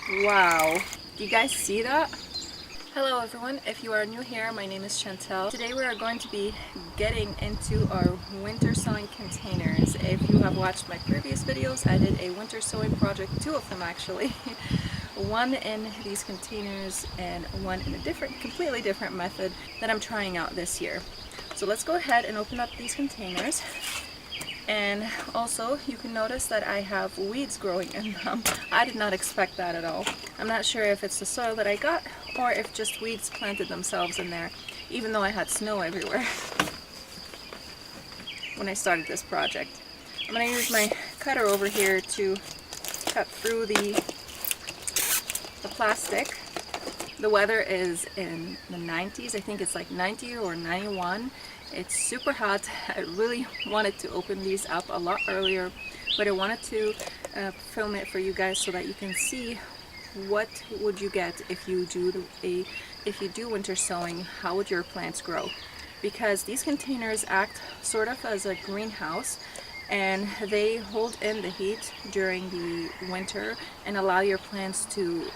Wow, do you guys see that? Hello everyone, if you are new here, my name is Chantel. Today we are going to be getting into our winter sowing containers. If you have watched my previous videos, I did a winter sowing project, 2 of them actually. One in these containers and one in a completely different method that I'm trying out this year. So let's go ahead and open up these containers. And also you can notice that I have weeds growing in them. I did not expect that at all. I'm not sure if it's the soil that I got or if just weeds planted themselves in there, even though I had snow everywhere when I started this project. I'm going to use my cutter over here to cut through the plastic. The weather is in the 90s. I think it's like 90 or 91. It's super hot. I really wanted to open these up a lot earlier, but I wanted to film it for you guys so that you can see what would you get if you do winter sowing. How would your plants grow? Because these containers act sort of as a greenhouse, and they hold in the heat during the winter and allow your plants to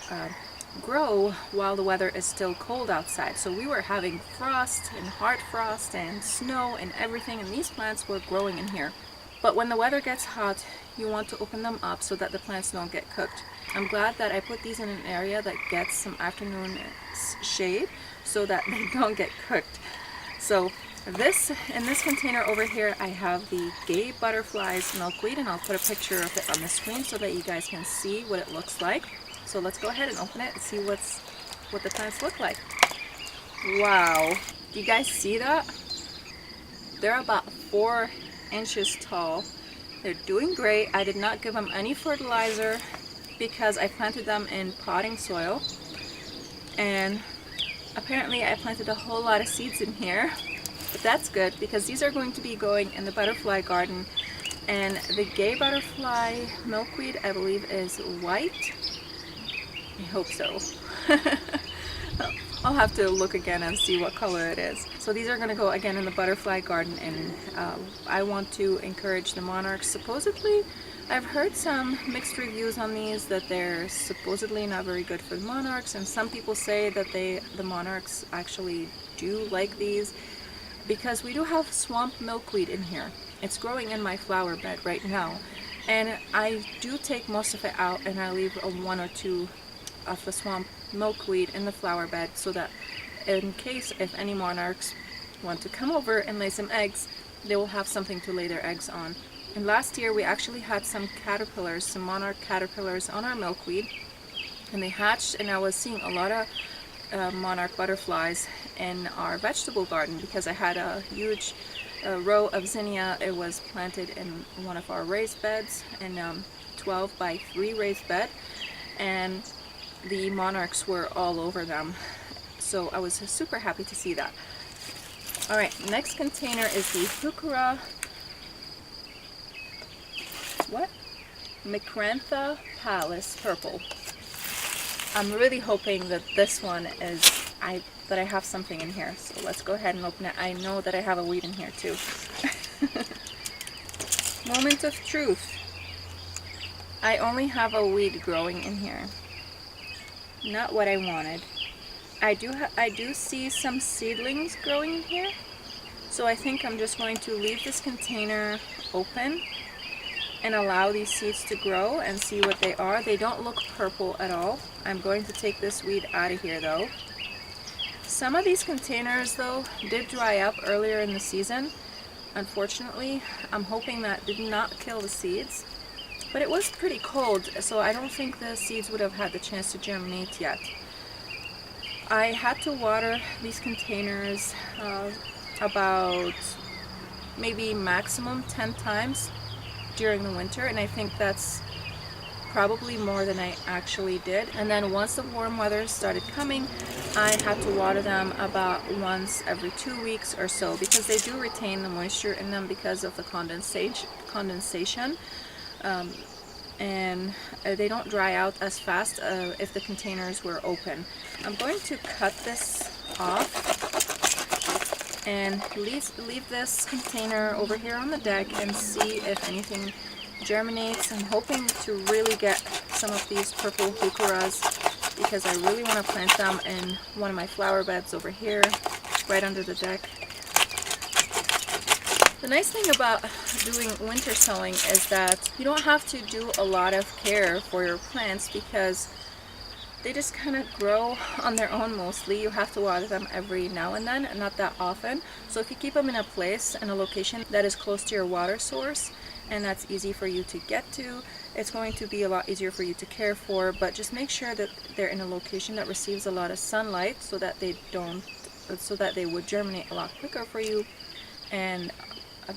grow while the weather is still cold outside. So we were having frost and hard frost and snow and everything, and these plants were growing in here. But when the weather gets hot, you want to open them up so that the plants don't get cooked. I'm glad that I put these in an area that gets some afternoon shade so that they don't get cooked. So in this container over here, I have the Gay Butterflies milkweed, and I'll put a picture of it on the screen so that you guys can see what it looks like. So let's go ahead and open it and see what the plants look like. Wow, do you guys see that? They're about 4 inches tall. They're doing great. I did not give them any fertilizer because I planted them in potting soil, and apparently I planted a whole lot of seeds in here, but that's good because these are going to be going in the butterfly garden. And the Gay Butterfly milkweed, I believe, is white. I hope so. I'll have to look again and see what color it is. So these are going to go again in the butterfly garden, and I want to encourage the monarchs. Supposedly, I've heard some mixed reviews on these, that they're supposedly not very good for the monarchs, and some people say that the monarchs actually do like these, because we do have swamp milkweed in here. It's growing in my flower bed right now, and I do take most of it out, and I leave 1 or 2 of the swamp milkweed in the flower bed so that in case if any monarchs want to come over and lay some eggs, they will have something to lay their eggs on. And last year we actually had some caterpillars, some monarch caterpillars on our milkweed, and they hatched, and I was seeing a lot of monarch butterflies in our vegetable garden because I had a huge row of zinnia. It was planted in one of our raised beds, in 12 by 3 raised bed, and the monarchs were all over them. So I was super happy to see that. Alright, next container is the Heuchera Micrantha Palace purple. I'm really hoping that this one is that I have something in here. So let's go ahead and open it. I know that I have a weed in here too. Moment of truth. I only have a weed growing in here. Not what I wanted. I do see some seedlings growing in here, so I think I'm just going to leave this container open and allow these seeds to grow and see what they are. They don't look purple at all. I'm going to take this weed out of here though. Some of these containers though did dry up earlier in the season. Unfortunately, I'm hoping that did not kill the seeds. But it was pretty cold, so I don't think the seeds would have had the chance to germinate yet. I had to water these containers about maybe maximum 10 times during the winter, and I think that's probably more than I actually did. And then once the warm weather started coming, I had to water them about once every 2 weeks or so, because they do retain the moisture in them because of the condensation. And they don't dry out as fast if the containers were open. I'm going to cut this off and leave this container over here on the deck and see if anything germinates. I'm hoping to really get some of these purple heucheras because I really want to plant them in one of my flower beds over here, right under the deck. The nice thing about doing winter sowing is that you don't have to do a lot of care for your plants because they just kind of grow on their own mostly. You have to water them every now and then, and not that often. So if you keep them in a place, in a location that is close to your water source, and that's easy for you to get to, it's going to be a lot easier for you to care for. But just make sure that they're in a location that receives a lot of sunlight so that they would germinate a lot quicker for you, and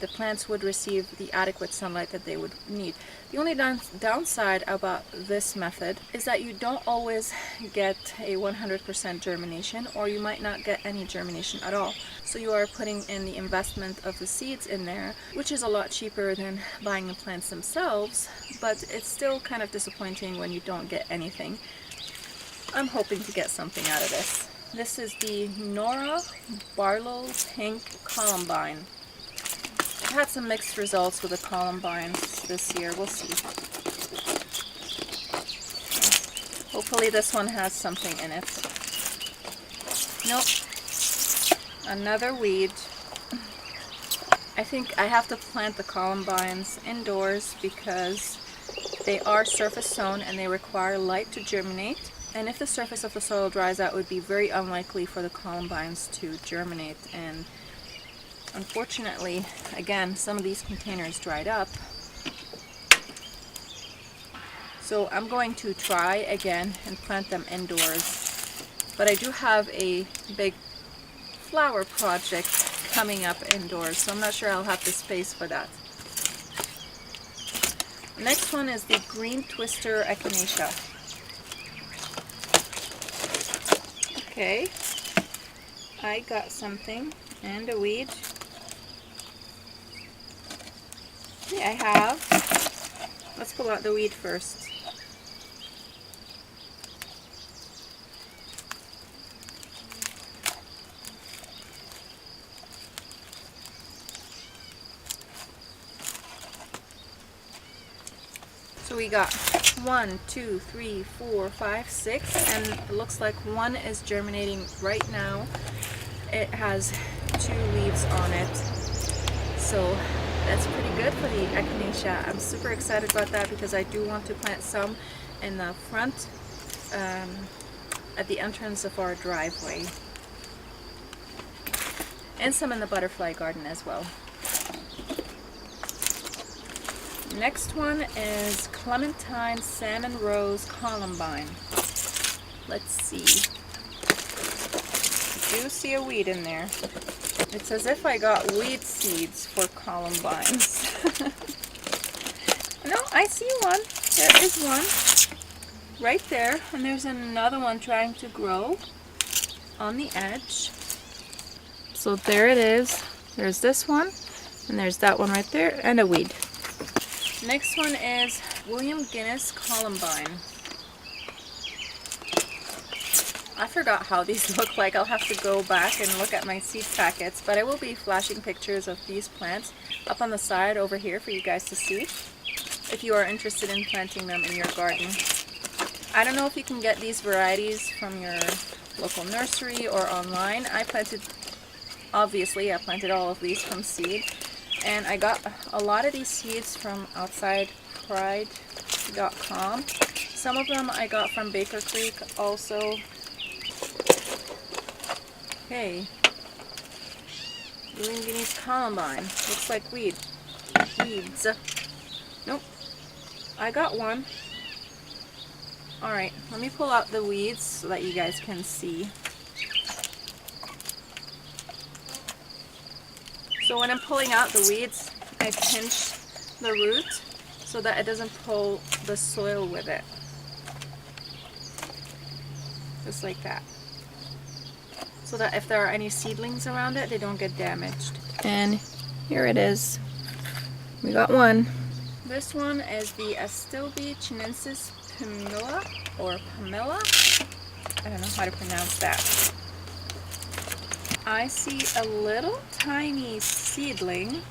the plants would receive the adequate sunlight that they would need. The only downside about this method is that you don't always get a 100% germination, or you might not get any germination at all. So you are putting in the investment of the seeds in there, which is a lot cheaper than buying the plants themselves, but it's still kind of disappointing when you don't get anything. I'm hoping to get something out of this. This is the Nora Barlow Pink Columbine. I've had some mixed results with the columbines this year. We'll see. Hopefully this one has something in it. Nope. Another weed. I think I have to plant the columbines indoors because they are surface sown and they require light to germinate. And if the surface of the soil dries out, it would be very unlikely for the columbines to germinate. And unfortunately, again, some of these containers dried up. So I'm going to try again and plant them indoors. But I do have a big flower project coming up indoors, so I'm not sure I'll have the space for that. The next one is the Green Twister Echinacea. Okay, I got something and a weed. I have. Let's pull out the weed first. So we got 1, 2, 3, 4, 5, 6, and it looks like one is germinating right now. It has 2 leaves on it. So that's pretty good for the echinacea. I'm super excited about that because I do want to plant some in the front at the entrance of our driveway, and some in the butterfly garden as well. Next one is Clementine Salmon Rose Columbine. Let's see. I do see a weed in there. It's as if I got weed seeds for columbines. No, I see one. There is one. Right there. And there's another one trying to grow on the edge. So there it is. There's this one. And there's that one right there. And a weed. Next one is William Guinness Columbine. I forgot how these look like. I'll have to go back and look at my seed packets, but I will be flashing pictures of these plants up on the side over here for you guys to see if you are interested in planting them in your garden. I don't know if you can get these varieties from your local nursery or online. Obviously I planted all of these from seed, and I got a lot of these seeds from outsidepride.com. Some of them I got from Baker Creek also. Okay, William Guinness Columbine. Looks like weeds. Nope. I got one. Alright, let me pull out the weeds so that you guys can see. So when I'm pulling out the weeds, I pinch the root so that it doesn't pull the soil with it. Just like that. So that if there are any seedlings around it, they don't get damaged. And here it is. We got one. This one is the Astilbe chinensis Pamela, or Pamela. I don't know how to pronounce that. I see a little tiny seedling,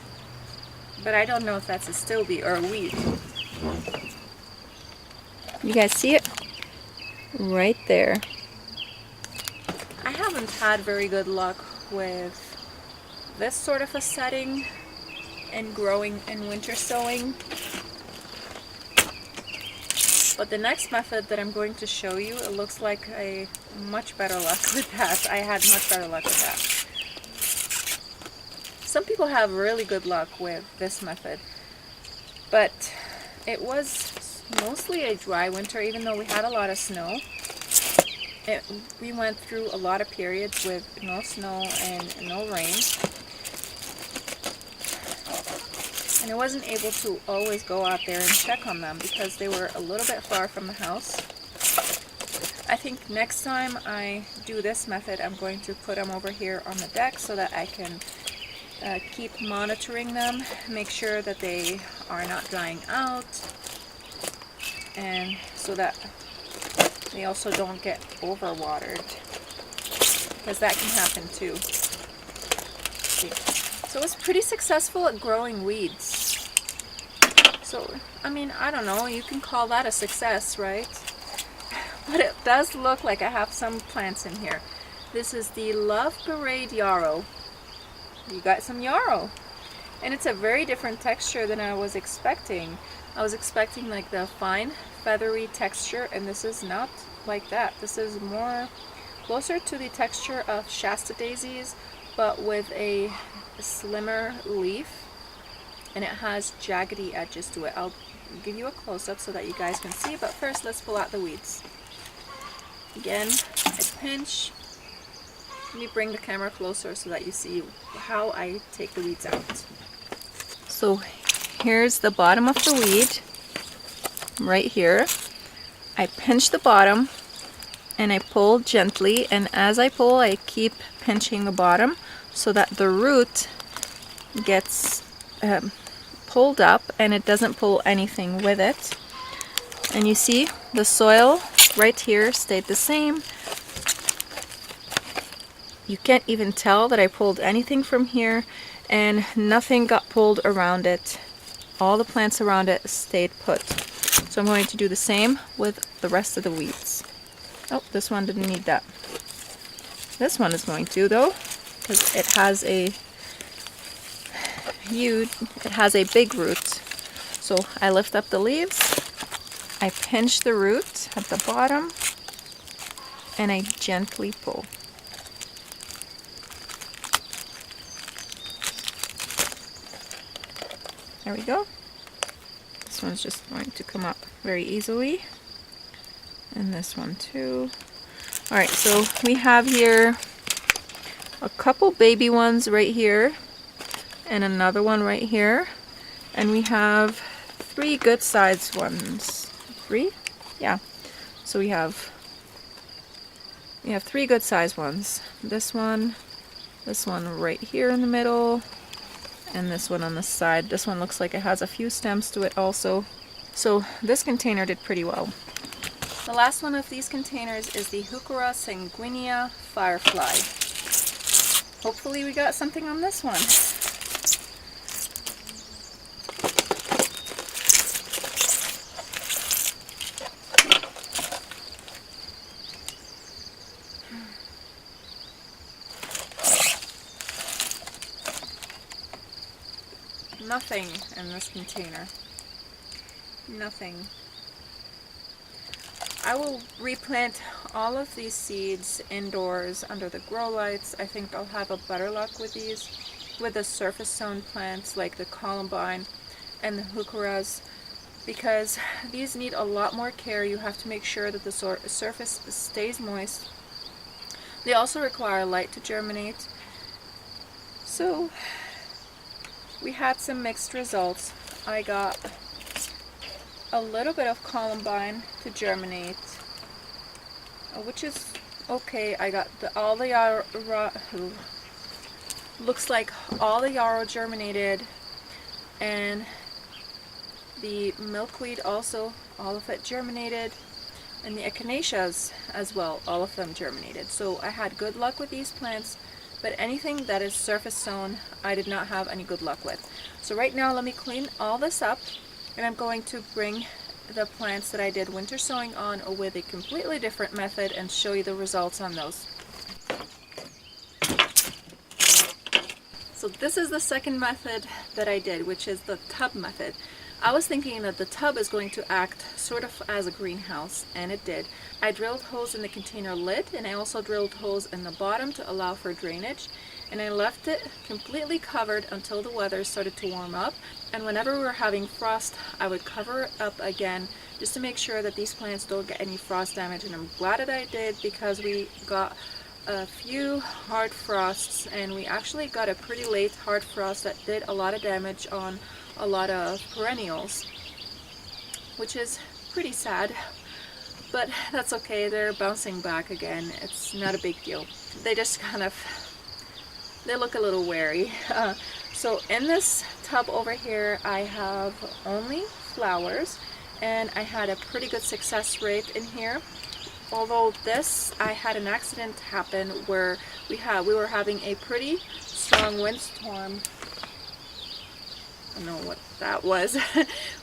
but I don't know if that's a Astilbe or a weed. You guys see it? Right there. I haven't had very good luck with this sort of a setting and growing in winter sowing. But the next method that I'm going to show you, it looks like a much better luck with that. I had much better luck with that. Some people have really good luck with this method, but it was mostly a dry winter, even though we had a lot of snow. We went through a lot of periods with no snow and no rain. And I wasn't able to always go out there and check on them because they were a little bit far from the house. I think next time I do this method, I'm going to put them over here on the deck so that I can keep monitoring them, make sure that they are not dying out, and so that they also don't get overwatered, because that can happen too. So it's pretty successful at growing weeds. So, I mean, I don't know, you can call that a success, right? But it does look like I have some plants in here. This is the Lavender yarrow. You got some yarrow. And it's a very different texture than I was expecting. I was expecting like the fine, feathery texture, and this is not like that. This is more closer to the texture of Shasta daisies, but with a slimmer leaf, and it has jaggedy edges to it. I'll give you a close-up so that you guys can see, but first let's pull out the weeds. Again, I pinch. Let me bring the camera closer so that you see how I take the weeds out. So here's the bottom of the weed, right here. I pinch the bottom and I pull gently, and as I pull I keep pinching the bottom so that the root gets pulled up and it doesn't pull anything with it. And you see the soil right here stayed the same. You can't even tell that I pulled anything from here, and nothing got pulled around it. All the plants around it stayed put. So I'm going to do the same with the rest of the weeds. Oh, this one didn't need that. This one is going to though, because it has a big root. So I lift up the leaves, I pinch the root at the bottom, and I gently pull. There we go. This one's just going to come up very easily. And this one too. Alright, so we have here a couple baby ones right here, and another one right here. And we have 3 good sized ones. 3? Yeah. So we have 3 good sized ones. This one right here in the middle, and this one on the side. This one looks like it has a few stems to it also. So this container did pretty well. The last one of these containers is the Heuchera sanguinea firefly. Hopefully we got something on this one. Nothing in this container. Nothing. I will replant all of these seeds indoors under the grow lights. I think I'll have a better luck with these, with the surface sown plants like the columbine and the heucheras, because these need a lot more care. You have to make sure that the surface stays moist. They also require light to germinate. So we had some mixed results. I got a little bit of columbine to germinate, which is okay. I got all the yarrow, looks like all the yarrow germinated, and the milkweed also, all of it germinated, and the echinaceas as well, all of them germinated. So I had good luck with these plants, but anything that is surface sown, I did not have any good luck with. So right now, let me clean all this up, and I'm going to bring the plants that I did winter sowing on with a completely different method and show you the results on those. So this is the second method that I did, which is the tub method. I was thinking that the tub is going to act sort of as a greenhouse, and it did. I drilled holes in the container lid, and I also drilled holes in the bottom to allow for drainage, and I left it completely covered until the weather started to warm up. And whenever we were having frost, I would cover it up again just to make sure that these plants don't get any frost damage. And I'm glad that I did, because we got a few hard frosts, and we actually got a pretty late hard frost that did a lot of damage on a lot of perennials, which is pretty sad, but that's okay. They're bouncing back again. It's not a big deal. They just they look a little wary. So in this tub over here, I have only flowers, and I had a pretty good success rate in here. Although this, I had an accident happen where we were having a pretty strong windstorm. I don't know what that was.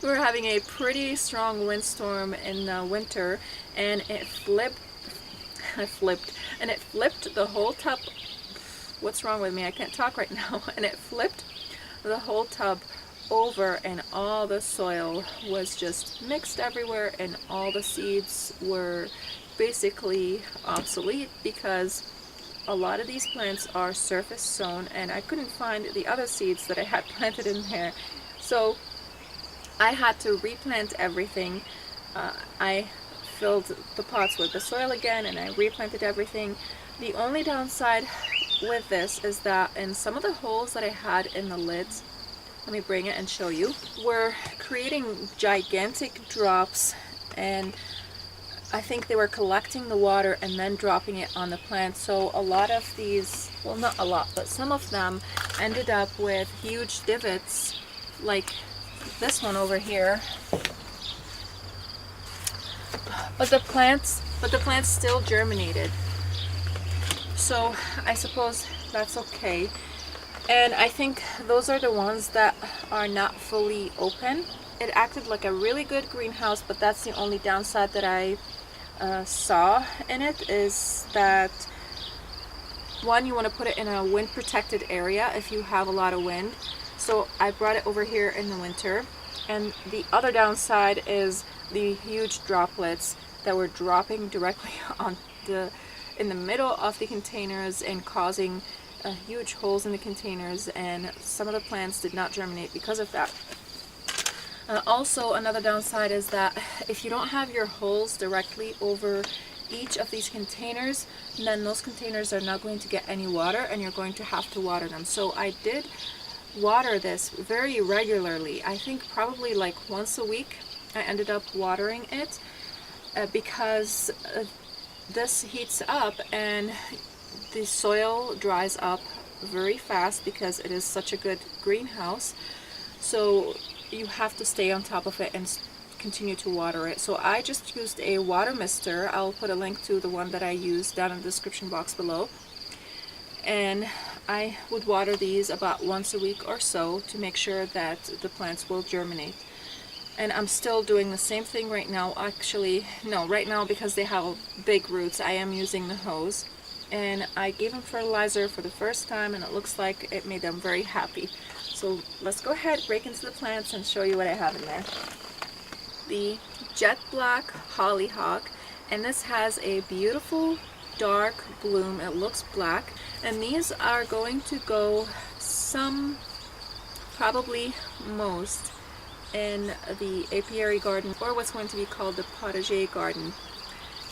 We were having a pretty strong windstorm in the winter, and it flipped the whole tub. What's wrong with me? I can't talk right now. And it flipped the whole tub over, and all the soil was just mixed everywhere, and all the seeds were basically obsolete, because a lot of these plants are surface sown, and I couldn't find the other seeds that I had planted in there. So I had to replant everything. I filled the pots with the soil again, and I replanted everything. The only downside with this is that in some of the holes that I had in the lids, let me bring it and show you, were creating gigantic drops, and I think they were collecting the water and then dropping it on the plant. So a lot of these, well, not a lot, but some of them ended up with huge divots, like this one over here. But the plants still germinated. So I suppose that's okay. And I think those are the ones that are not fully open. It acted like a really good greenhouse, but that's the only downside that I saw in it, is that one, you want to put it in a wind protected area if you have a lot of wind. So I brought it over here in the winter, and the other downside is the huge droplets that were dropping directly on in the middle of the containers and causing huge holes in the containers, and some of the plants did not germinate because of that. Also, another downside is that if you don't have your holes directly over each of these containers, then those containers are not going to get any water, and you're going to have to water them. So I did water this very regularly. I think probably like once a week I ended up watering it, because this heats up and the soil dries up very fast, because it is such a good greenhouse. So you have to stay on top of it and continue to water it. So I just used a water mister. I'll put a link to the one that I used down in the description box below. And I would water these about once a week or so to make sure that the plants will germinate. And I'm still doing the same thing right now. Actually, no, right now, because they have big roots, I am using the hose. And I gave them fertilizer for the first time, and it looks like it made them very happy. So let's go ahead, break into the plants, and show you what I have in there. The jet black hollyhock, and this has a beautiful dark bloom. It looks black, and these are going to go some, probably most, in the apiary garden, or what's going to be called the potager garden.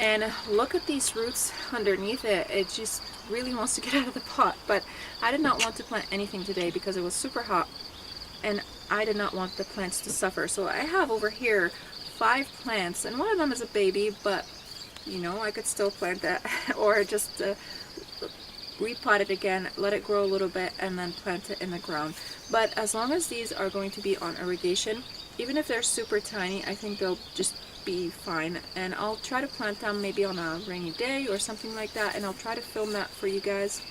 And look at these roots underneath it. It just really wants to get out of the pot. But I did not want to plant anything today because it was super hot, and I did not want the plants to suffer. So I have over here 5 plants, and one of them is a baby, but you know, I could still plant that or just repot it again, let it grow a little bit, and then plant it in the ground. But as long as these are going to be on irrigation, even if they're super tiny, I think they'll just be fine. And I'll try to plant them maybe on a rainy day or something like that, and I'll try to film that for you guys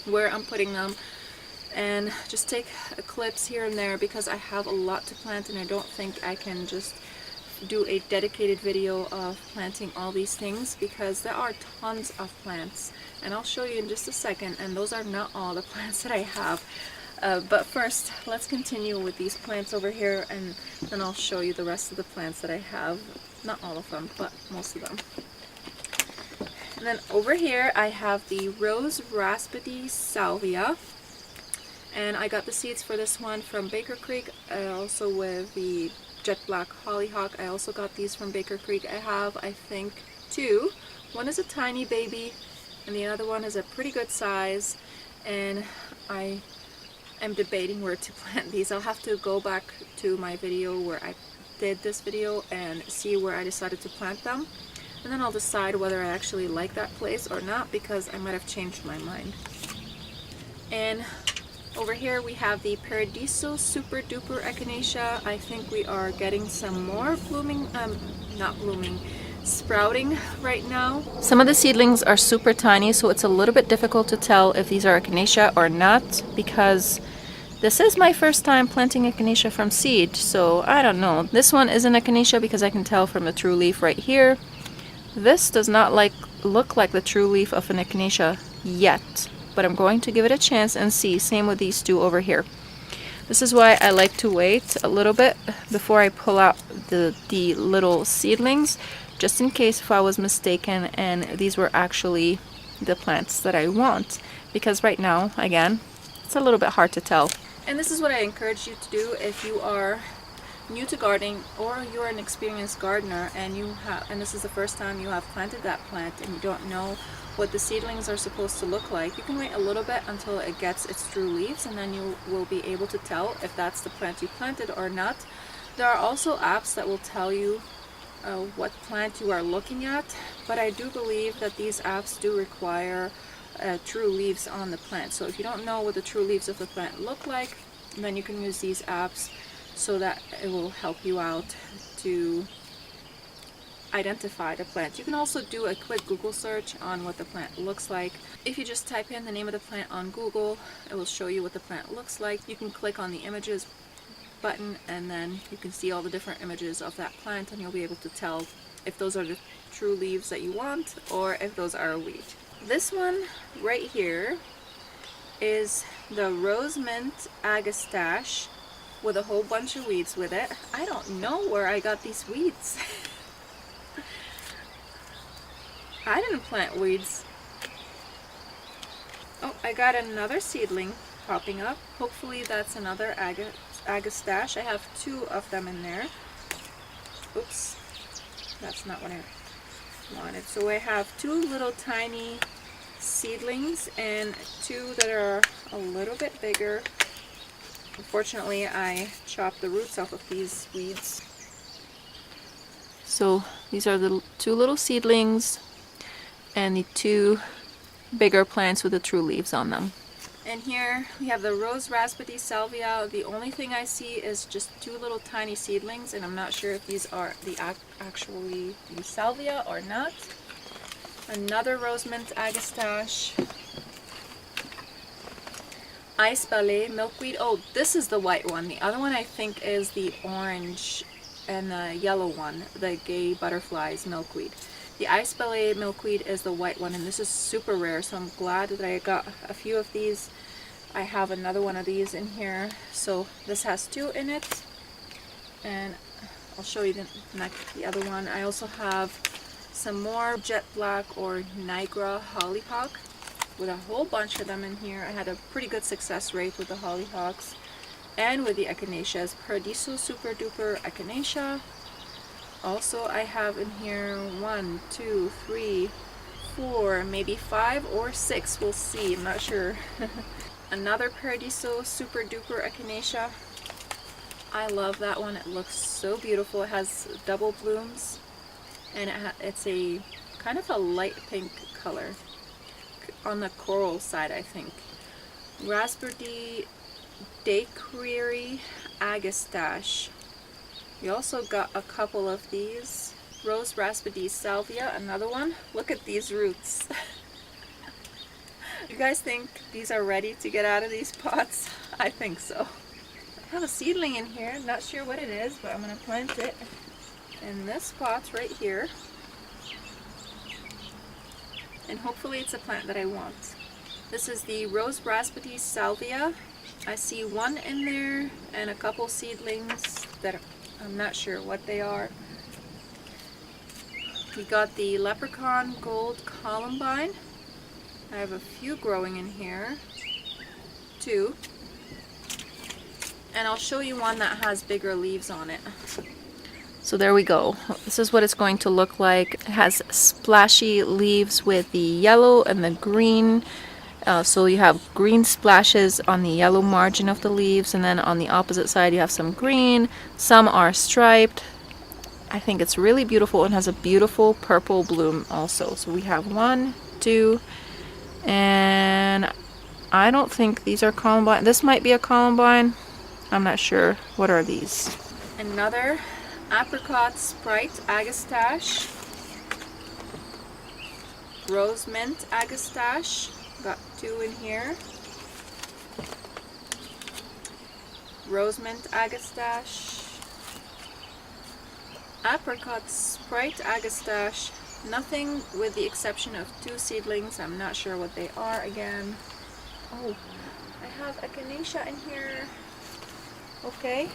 where I'm putting them, and just take clips here and there, because I have a lot to plant and I don't think I can just do a dedicated video of planting all these things because there are tons of plants, and I'll show you in just a second, and those are not all the plants that I have. But first, let's continue with these plants over here, and then I'll show you the rest of the plants that I have. Not all of them, but most of them. And then over here I have the Rose Raspberry Salvia, and I got the seeds for this one from Baker Creek. Also with the Jet Black Hollyhock, I also got these from Baker Creek. I have, I think, two. One is a tiny baby and the other one is a pretty good size, and I am debating where to plant these. I'll have to go back to my video where I did this video and see where I decided to plant them, and then I'll decide whether I actually like that place or not, because I might have changed my mind. And over here we have the Paradiso Super Duper Echinacea. I think we are getting some more blooming, sprouting right now. Some of the seedlings are super tiny, so it's a little bit difficult to tell if these are echinacea or not, because this is my first time planting echinacea from seed, so I don't know. This one is an echinacea because I can tell from the true leaf right here. This does not look like the true leaf of an echinacea yet, but I'm going to give it a chance and see. Same with these two over here. This is why I like to wait a little bit before I pull out the little seedlings, just in case if I was mistaken and these were actually the plants that I want, because right now, again, it's a little bit hard to tell. And this is what I encourage you to do if you are new to gardening, or you're an experienced gardener and this is the first time you have planted that plant and you don't know what the seedlings are supposed to look like. You can wait a little bit until it gets its true leaves, and then you will be able to tell if that's the plant you planted or not. There are also apps that will tell you what plant you are looking at, but I do believe that these apps do require true leaves on the plant. So if you don't know what the true leaves of the plant look like, then you can use these apps so that it will help you out to identify the plant. You can also do a quick Google search on what the plant looks like. If you just type in the name of the plant on Google, it will show you what the plant looks like. You can click on the images button and then you can see all the different images of that plant, and you'll be able to tell if those are the true leaves that you want or if those are a weed. This one right here is the Rose Mint Agastache with a whole bunch of weeds with it. I don't know where I got these weeds. I didn't plant weeds. Oh, I got another seedling popping up. Hopefully that's another Agastache. I have two of them in there. Oops, that's not what I wanted. So I have two little tiny seedlings and two that are a little bit bigger. Unfortunately, I chopped the roots off of these weeds. So these are the two little seedlings and the two bigger plants with the true leaves on them. And here we have the Rose Raspberry Salvia. The only thing I see is just two little tiny seedlings, and I'm not sure if these are actually the salvia or not. Another Rose Mint Agastache. Ice Ballet Milkweed. Oh, this is the white one. The other one I think is the orange and the yellow one, the Gay Butterflies Milkweed. The Ice Ballet Milkweed is the white one, and this is super rare, so I'm glad that I got a few of these. I have another one of these in here, so this has two in it, and I'll show you the other one. I also have some more Jet Black or Niagara Hollyhock with a whole bunch of them in here. I had a pretty good success rate with the hollyhocks and with the echinaceas. Paradiso Super Duper Echinacea. Also, I have in here 1, 2, 3, 4, maybe 5 or 6. We'll see. I'm not sure. Another Paradiso Super Duper Echinacea. I love that one. It looks so beautiful. It has double blooms, and it's a kind of a light pink color on the coral side, I think. Raspberry Daiquiri Agastache. We also got a couple of these. Rose Raspberry Salvia, another one. Look at these roots. You guys think these are ready to get out of these pots? I think so. I have a seedling in here. I'm not sure what it is, but I'm going to plant it. in this pot right here. And hopefully it's a plant that I want. This is the Rose Raspberry Salvia. I see one in there and a couple seedlings that I'm not sure what they are. We got the Leprechaun Gold Columbine. I have a few growing in here, 2. And I'll show you one that has bigger leaves on it. So there we go. This is what it's going to look like. It has splashy leaves with the yellow and the green. So you have green splashes on the yellow margin of the leaves, and then on the opposite side you have some green. Some are striped. I think it's really beautiful and has a beautiful purple bloom also. So we have 1, 2, and I don't think these are columbine. This might be a columbine. I'm not sure. What are these? Another apricot sprite agastache. Rose mint agastache. Got 2 in here. Rose mint agastache. Apricot sprite agastache. Nothing with the exception of 2 seedlings. I'm not sure what they are again. Oh, I have echinacea in here. Okay.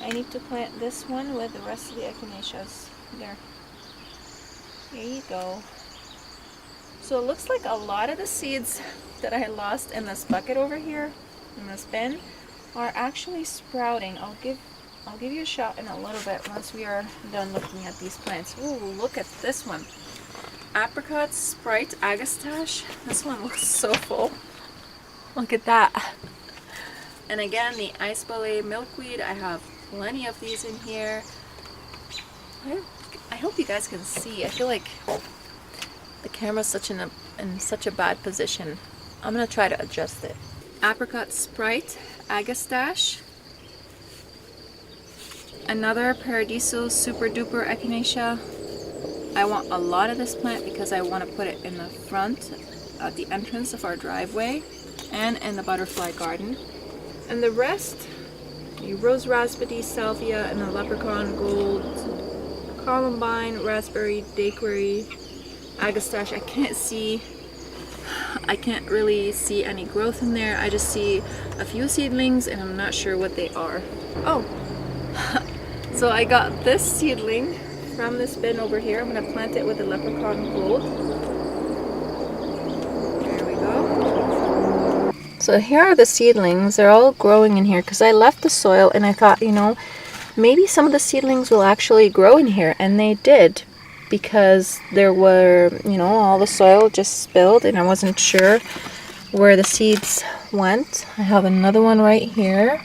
I need to plant this one with the rest of the echinaceas. There. There you go. So it looks like a lot of the seeds that I lost in this bucket over here, in this bin, are actually sprouting. I'll give you a shot in a little bit once we are done looking at these plants. Ooh, look at this one. Apricot Sprite Agastache. This one looks so full. Look at that. And again, the Ice Ballet Milkweed. I have plenty of these in here. I hope you guys can see. I feel like the camera's in such a bad position. I'm gonna try to adjust it. Apricot Sprite Agastache. Another Paradiso Super Duper Echinacea. I want a lot of this plant because I want to put it in the front at the entrance of our driveway and in the butterfly garden. And the rest, the Rose Raspberry Salvia and the Leprechaun Gold Columbine, Raspberry, Daiquiri, Agastache. I can't really see any growth in there. I just see a few seedlings and I'm not sure what they are. Oh, so I got this seedling from this bin over here. I'm going to plant it with the Leprechaun Gold. There we go. So here are the seedlings. They're all growing in here because I left the soil and I thought, you know, maybe some of the seedlings will actually grow in here, and they did, because there were, you know, all the soil just spilled and I wasn't sure where the seeds went. I have another one right here.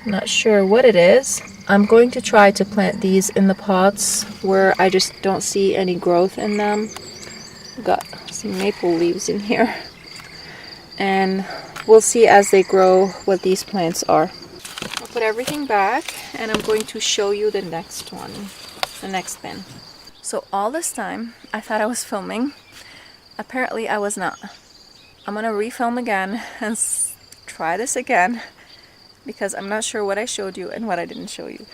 Not sure what it is. I'm going to try to plant these in the pots where I just don't see any growth in them. I've got some maple leaves in here. And we'll see as they grow what these plants are. I'll put everything back and I'm going to show you the next one, the next bin. So all this time I thought I was filming. Apparently I was not. I'm gonna refilm again and try this again, because I'm not sure what I showed you and what I didn't show you.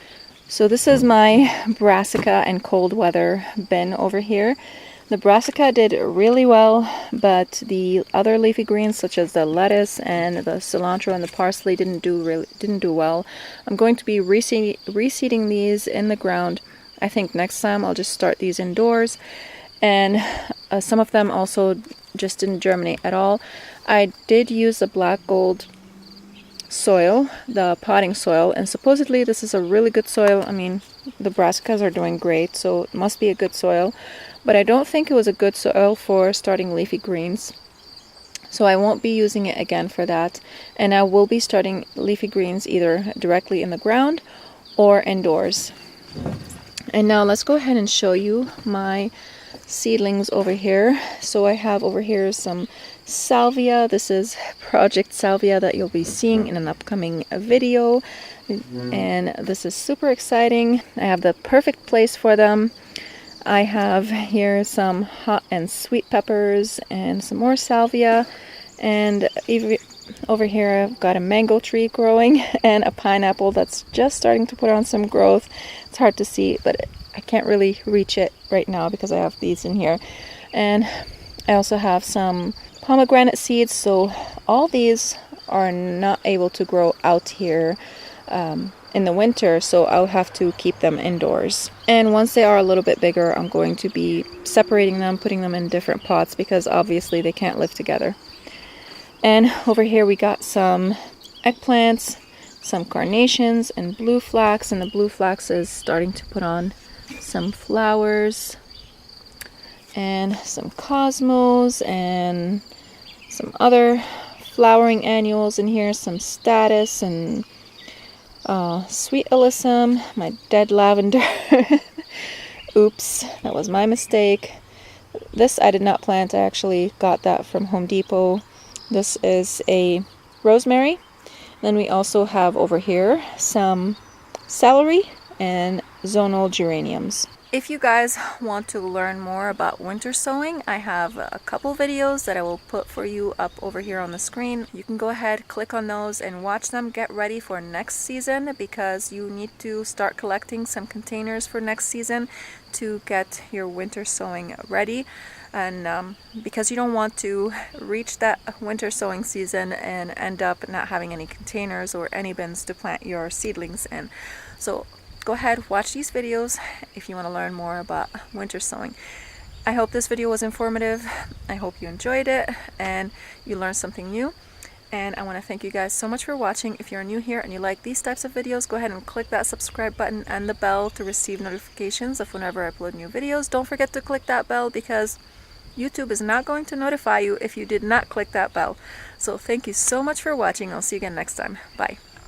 So this is my brassica and cold weather bin over here. The brassica did really well, but the other leafy greens such as the lettuce and the cilantro and the parsley didn't do well. I'm going to be reseeding these in the ground. I think next time I'll just start these indoors, and some of them also just didn't germinate at all. I did use the black gold soil, the potting soil, and supposedly this is a really good soil. I mean, the brassicas are doing great, so it must be a good soil, but I don't think it was a good soil for starting leafy greens, so I won't be using it again for that. And I will be starting leafy greens either directly in the ground or indoors. And now let's go ahead and show you my seedlings over here. So I have over here some Salvia. This is Project Salvia that you'll be seeing in an upcoming video, and this is super exciting. I have the perfect place for them. I have here some hot and sweet peppers and some more Salvia, and even over here I've got a mango tree growing and a pineapple that's just starting to put on some growth. It's hard to see, but I can't really reach it right now because I have these in here. And I also have some pomegranate seeds, so all these are not able to grow out here in the winter, so I'll have to keep them indoors. And once they are a little bit bigger, I'm going to be separating them, putting them in different pots because obviously they can't live together. And over here we got some eggplants, some carnations, and blue flax, and the blue flax is starting to put on some flowers, and some cosmos, and some other flowering annuals in here, some status, and sweet alyssum, my dead lavender. Oops, that was my mistake. This I did not plant, I actually got that from Home Depot. This is a rosemary. Then we also have over here some celery and zonal geraniums. If you guys want to learn more about winter sowing, I have a couple videos that I will put for you up over here on the screen. You can go ahead, click on those and watch them. Get ready for next season because you need to start collecting some containers for next season to get your winter sowing ready. And because you don't want to reach that winter sowing season and end up not having any containers or any bins to plant your seedlings in. So go ahead, watch these videos if you want to learn more about winter sowing. I hope this video was informative. I hope you enjoyed it and you learned something new. And I want to thank you guys so much for watching. If you're new here and you like these types of videos, go ahead and click that subscribe button and the bell to receive notifications of whenever I upload new videos. Don't forget to click that bell because YouTube is not going to notify you if you did not click that bell. So thank you so much for watching. I'll see you again next time. Bye.